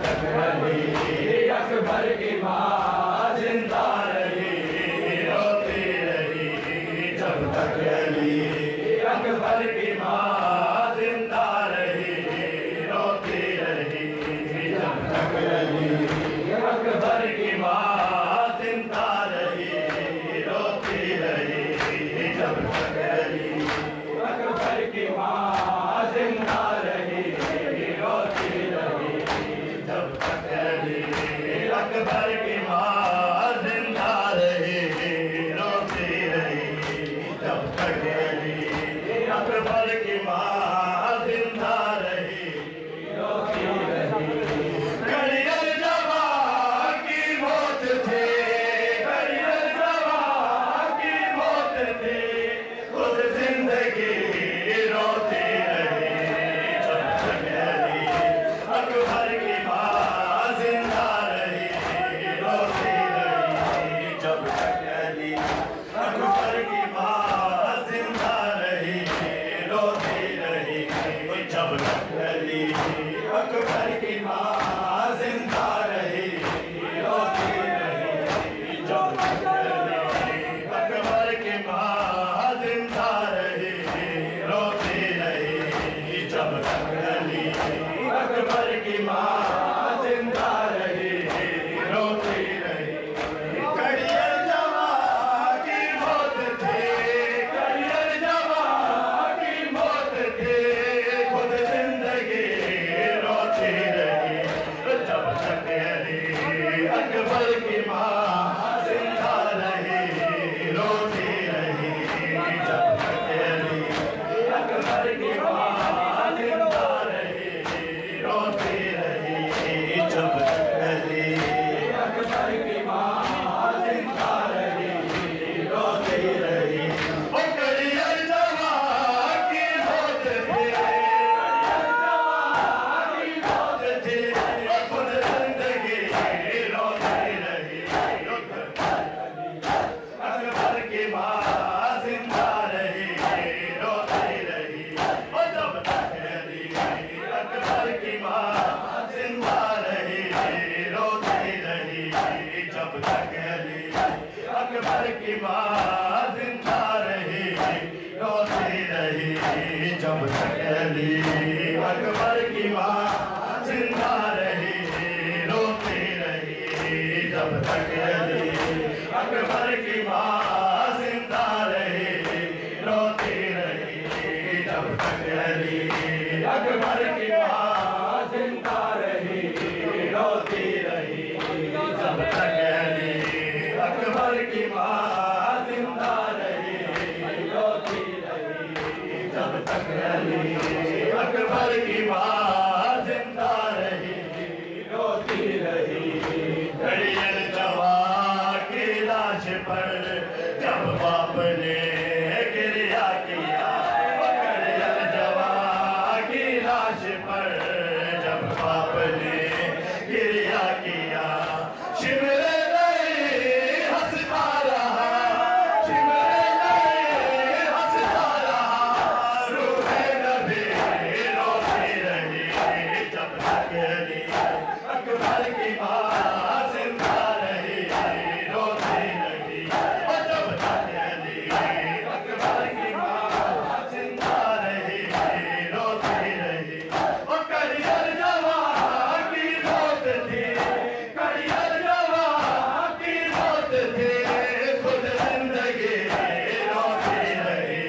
तक अली अकबर की माँ जिंदा रही, रोती रही जब तक अली अकबर की माँ जिंदा रही, रोती रही जब तक अली अकबर की माँ जिंदा रही, रोती रही जब तक अली अकबर की माँ जिंदा रही, रोती रही जब तक अली अकबर की माँ जिंदा रही, रोती रही जब तक अली अकबर की माँ जिंदा रही, रोती रही। करियर जवां की मौत थे, करियर जवां की मौत थे, खुद जिंदगी रोती रही जब तक अली अकबर की माँ जिंदा रही, रोती रही जब तक अली अकबर की माँ जिंदा रही, रोती रही जब तक अली अकबर की माँ जिंदा रही, रोती रही जब तक अली अकबर की माँ जिंदा रही, रोती रही जब तक अली अकबर की माँ जिंदा रही, रोती रही। करियर जवां की मौत थे, करियर जवां की मौत थे, खुद जिंदगी रोती रही जब तक अली अकबर की माँ जिंदा रही, रोती रही जब तक अली अकबर की माँ जिंदा रही, रोती रही जब तक अली अकबर की माँ जिंदा रही, रोती रही। ओ करियर जवां की मौत थे, करियर जवां की मौत थे, खुद जिंदगी रोती रही अकबर की माँ जिंदा रही, रोती रही जब तक अली अकबर की माँ जिंदा रही, रोती रही जब तक अली अकबर की माँ जिंदा रही, रोती रही जब तक अली अकबर की माँ जिंदा रही, रोती रही जब तक अली अकबर की माँ जिंदा रही, रोती रही जब तक अली अकबर की माँ जिंदा रही, रोती रही जब तक अली अकबर की माँ जिंदा रही, रोती रही जब तक अली अकबर की माँ जिंदा रही, रोती रही। करियर जवां की लाश पर जब बाप ने गिरिया किया, करियर जवां की लाश पर जब बाप ने गिरिया किया, शिमले हंसता रहा, शिमले हंसता रहा, रूहे नबी रोती रही जब तक अली अकबर की माँ जिंदा रही, रोती रही जब तक अली अकबर की माँ जिंदा रही, रोती रही। और करियर जवां की मौत थी, करियर जवां की मौत थी, खुद जिंदगी रोती रही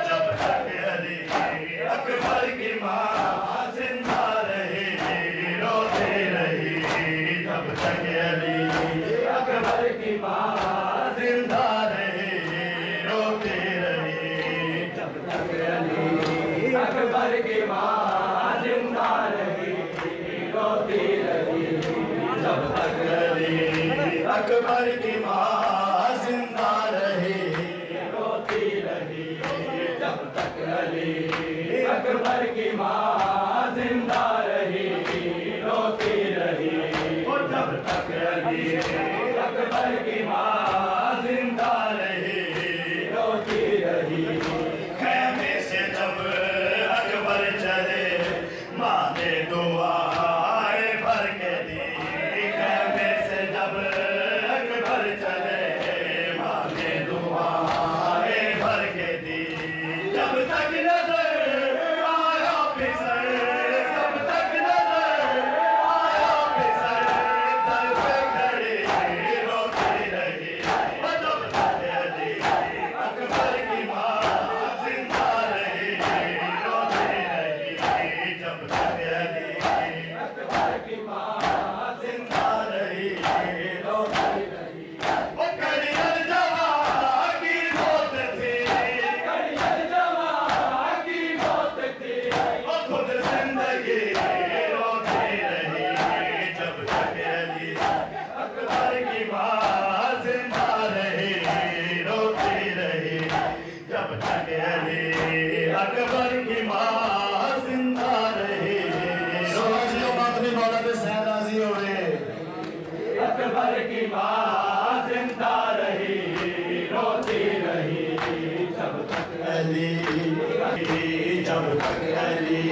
जब तक अली अकबर की माँ जिंदा रही, रोती रही जब तक अली अकबर की माँ जिंदा रही, रोती रही जब तक अली अकबर की माँ जिंदा रही, रोती रही जब तक अली अकबर की माँ जिंदा रही, रोती रही जब तक अली अकबर की माँ जिंदा रही, रोती रही जब तक अली अकबर की माँ जिंदा रही, रोती रही। खैमे से जब अकबर चले माँ ने दुआएं भर के जब तक अली अकबर की माँ जिंदा रही रोती रही। वो कड़ियल जवा की मौत थी, कड़ियल जवा की मौत थी, वो खुद जिंदगी रोती रही जब तक अली अकबर की माँ जिंदा रही रोती रही जब तक अली अकबर की माँ जिंदा रही। सोचियो बात भी मौला पे सैद राजी हो गए। अकबर की माँ जिंदा रही रोती रही जब तक अली जब तक अली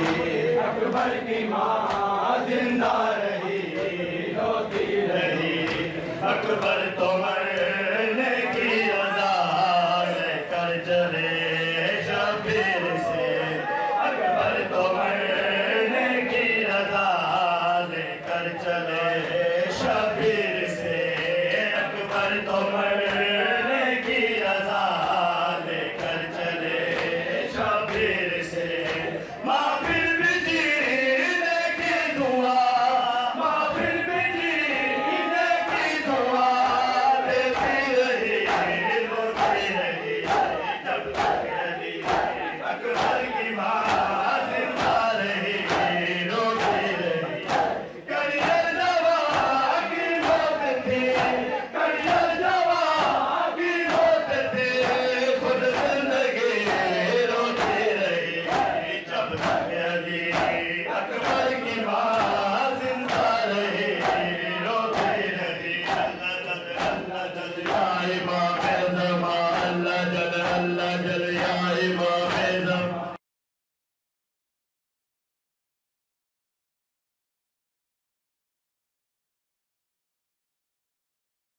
अकबर की माँ जिंदा